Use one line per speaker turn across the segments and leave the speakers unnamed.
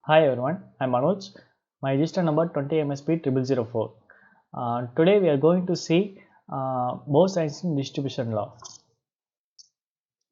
Hi everyone, I'm Manoj. My register number 20MSP0004. Today we are going to see Bose-Einstein distribution law.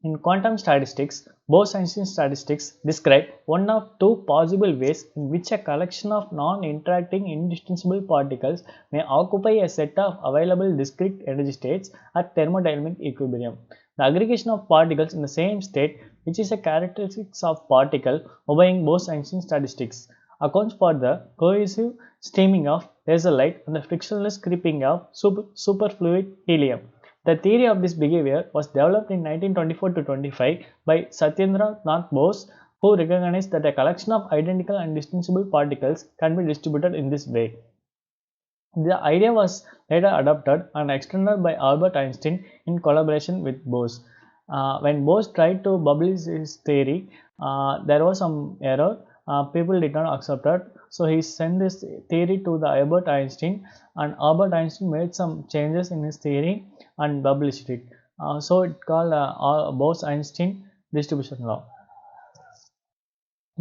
In quantum statistics, Bose-Einstein statistics describe one of two possible ways in which a collection of non-interacting indistinguishable particles may occupy a set of available discrete energy states at thermodynamic equilibrium. The aggregation of particles in the same state, which is a characteristic of particle obeying Bose-Einstein statistics, accounts for the cohesive streaming of laser light and the frictionless creeping of superfluid helium. The theory of this behavior was developed in 1924 to 25 by Satyendra Nath Bose, who recognized that a collection of identical and distinguishable particles can be distributed in this way. The idea was later adopted and extended by Albert Einstein in collaboration with Bose. When Bose tried to publish his theory, there was some error. People did not accept it, so he sent this theory to the Albert Einstein, and Albert Einstein made some changes in his theory and published it. So it's called Bose-Einstein distribution law.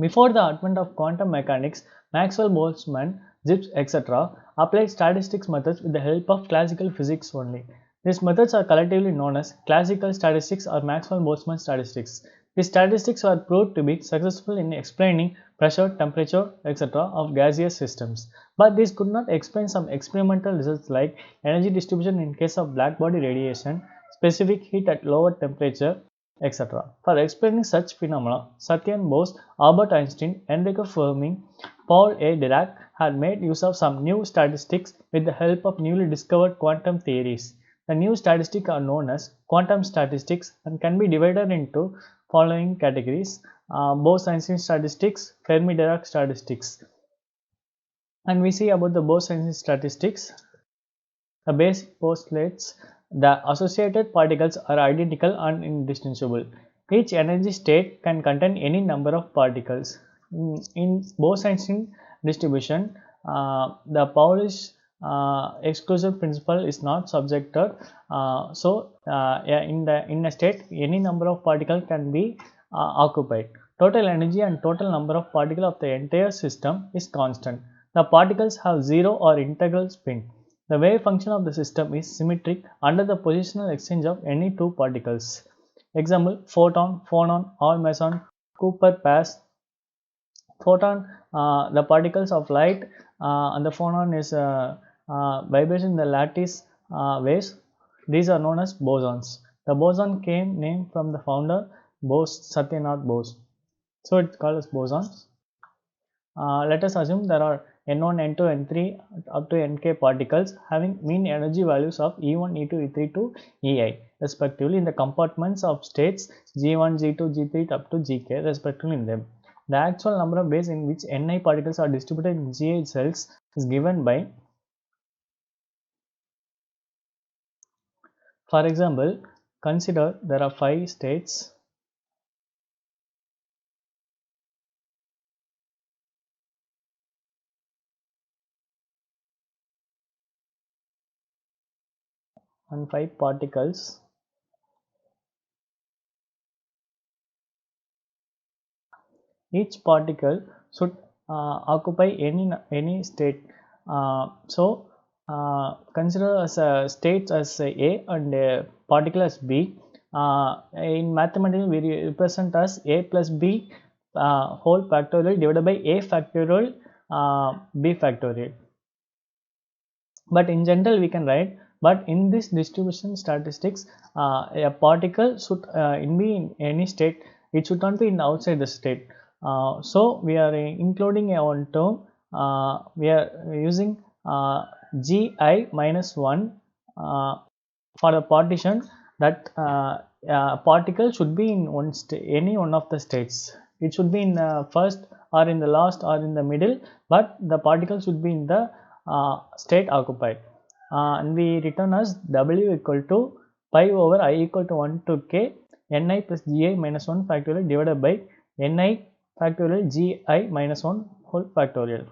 Before the advent of quantum mechanics, Maxwell, Boltzmann, Gibbs, etc., applied statistics methods with the help of classical physics only. These methods are collectively known as classical statistics or Maxwell-Boltzmann statistics. These statistics were proved to be successful in explaining pressure, temperature, etc. of gaseous systems. But these could not explain some experimental results like energy distribution in case of blackbody radiation, specific heat at lower temperature, etc. For explaining such phenomena, Satyendra Bose, Albert Einstein, Enrico Fermi, Paul A. Dirac had made use of some new statistics with the help of newly discovered quantum theories. The new statistics are known as quantum statistics and can be divided into following categories: Bose-Einstein statistics, Fermi-Dirac statistics. And we see about the Bose-Einstein statistics. The basic postulates: the associated particles are identical and indistinguishable. Each energy state can contain any number of particles. In Bose-Einstein distribution, the Pauli's exclusion principle is not subjected. In a state, any number of particles can be occupied. Total energy and total number of particles of the entire system is constant. The particles have zero or integral spin. The wave function of the system is symmetric under the positional exchange of any two particles. Example: photon, phonon, or meson, Cooper pairs. Photon, the particles of light, and the phonon is vibration in the lattice waves. These are known as bosons. The boson came named from the founder Bose, Satyanath Bose. So it's called as bosons. Let us assume there are N1, N2, N3 up to Nk particles having mean energy values of E1, E2, E3 to Ei respectively in the compartments of states G1, G2, G3 up to Gk respectively in them. The actual number of ways in which Ni particles are distributed in Gi cells is given by, for example, consider there are 5 states and 5 particles. Each particle should occupy any state. Consider as a states as A and a particle as B. In mathematics, we represent as A plus B whole factorial divided by A factorial B factorial. But in general, we can write. But in this distribution statistics, a particle should be in any state. It should not be in outside the state. So we are including a one term. We are using Gi minus 1 for the partition that particle should be in any one of the states. It should be in the first or in the last or in the middle, but the particle should be in the state occupied. And we return as W equal to pi over I equal to 1 to k Ni plus Gi minus 1 factorial divided by Ni factorial Gi minus 1 whole factorial.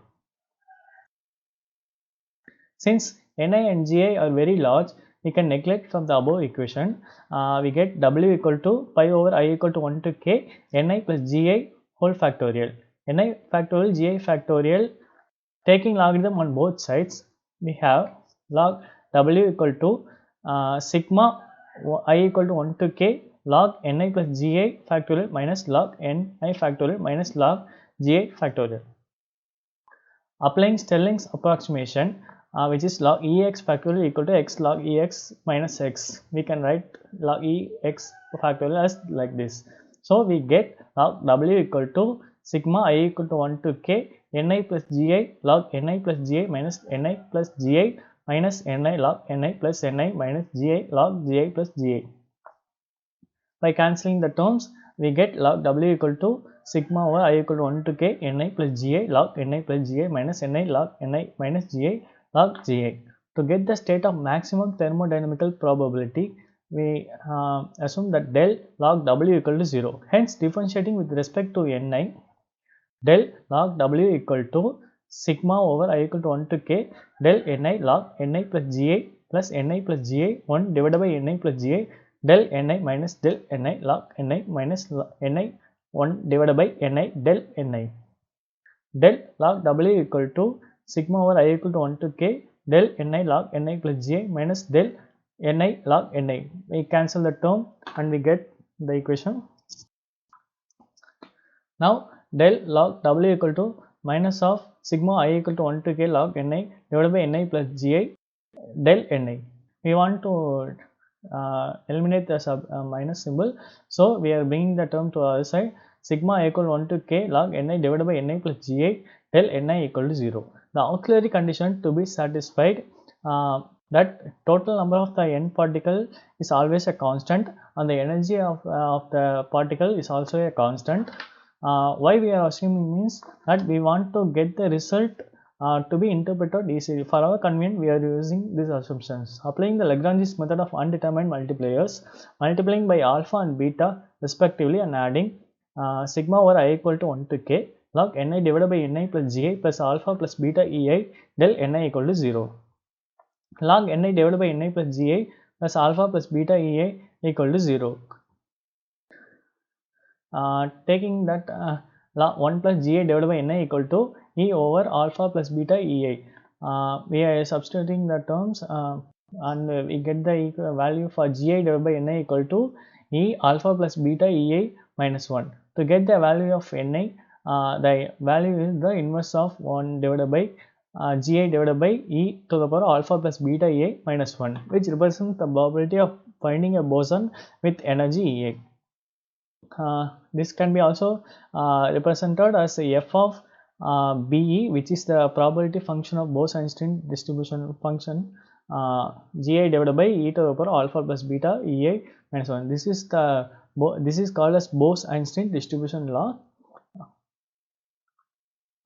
Since Ni and Gi are very large, we can neglect from the above equation. We get W equal to pi over I equal to 1 to k Ni plus Gi whole factorial. ni factorial gi factorial. Taking logarithm on both sides, we have log w equal to sigma I equal to 1 to k log ni plus gi factorial minus log ni factorial minus log gi factorial. Applying Stirling's approximation, which is log ex factorial equal to x log ex minus x, we can write log ex factorial as like this. So we get log w equal to sigma I equal to 1 to k ni plus gi log ni plus gi minus ni plus gi minus ni log ni plus ni minus gi log gi plus gi. By cancelling the terms, we get log w equal to sigma over I equal to 1 to k ni plus gi log ni plus gi minus ni log ni minus gi log gi. To get the state of maximum thermodynamical probability, we assume that del log w equal to 0. Hence, differentiating with respect to ni, del log w equal to sigma over I equal to 1 to k del ni log ni plus gi plus ni plus gi 1 divided by ni plus gi del ni minus del ni log ni minus ni 1 divided by ni del ni. Del log w equal to sigma over I equal to 1 to k del ni log ni plus gi minus del ni log ni. We cancel the term and we get the equation. Now del log w equal to minus of sigma I equal to 1 to k log ni divided by ni plus gi del ni. We want to eliminate the minus symbol, so we are bringing the term to our side. Sigma I equal 1 to k log ni divided by ni plus gi del ni equal to 0. The auxiliary condition to be satisfied, that total number of the n particle is always a constant and the energy of the particle is also a constant. Why we are assuming means that we want to get the result to be interpreted easily. For our convenience, we are using these assumptions. Applying the Lagrange's method of undetermined multipliers, multiplying by alpha and beta respectively and adding sigma over I equal to 1 to k log ni divided by ni plus gi plus alpha plus beta ei del ni equal to 0. Log ni divided by ni plus gi plus alpha plus beta ei equal to 0. Taking that 1 plus ga divided by ni equal to e over alpha plus beta ei. We are substituting the terms and we get the value for ga divided by ni equal to e alpha plus beta ei minus 1. To get the value of ni, the value is the inverse of 1 divided by ga divided by e to the power alpha plus beta ei minus 1, which represents the probability of finding a boson with energy ei. This can be also represented as f of be, which is the probability function of Bose-Einstein distribution function gi divided by e to the power alpha plus beta ei minus 1. This is called as Bose-Einstein distribution law.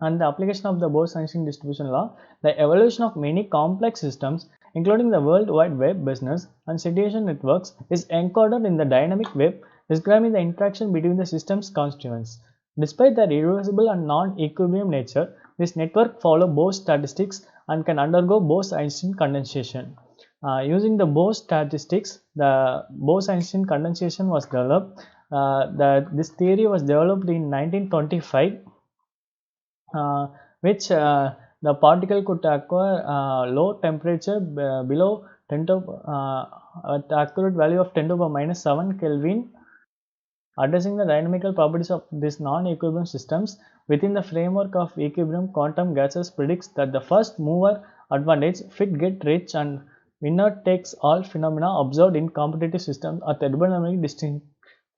And the application of the Bose-Einstein distribution law, the evolution of many complex systems, including the World Wide Web business and citation networks, is encoded in the dynamic web, describing the interaction between the system's constituents. Despite their irreversible and non-equilibrium nature, this network follow Bose statistics and can undergo Bose-Einstein condensation. Using the Bose statistics, the Bose-Einstein condensation was developed. This theory was developed in 1925. Which the particle could acquire low temperature below 10 to at the accurate value of 10 to the power minus 7 Kelvin, addressing the dynamical properties of these non-equilibrium systems within the framework of equilibrium. Quantum gases predicts that the first mover advantage fit get rich and winner takes all phenomena observed in competitive systems are thermodynamically distinct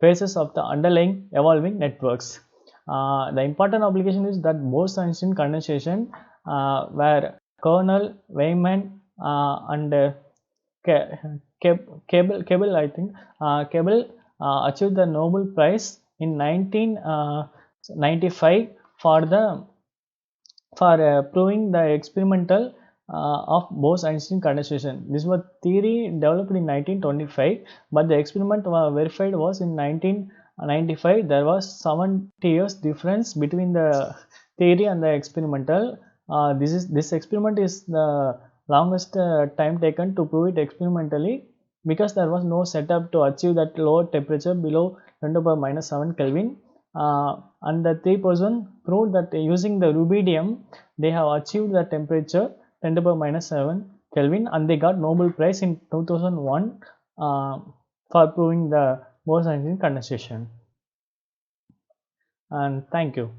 phases of the underlying evolving networks. The important application is that Bose-Einstein condensation, where Kernel, Weyman, and Cable, I think, Cable achieved the Nobel Prize in 1995 for proving the experimental of Bose-Einstein condensation. This was theory developed in 1925, but the experiment verified was in 1995. There was 70 years difference between the theory and the experimental. This experiment is the longest time taken to prove it experimentally, because there was no setup to achieve that lower temperature below 10 to the power minus 7 Kelvin. and the three person proved that using the rubidium they have achieved the temperature 10 to the power minus 7 Kelvin, and they got Nobel Prize in 2001 for proving the Bose-Einstein condensation. And thank you.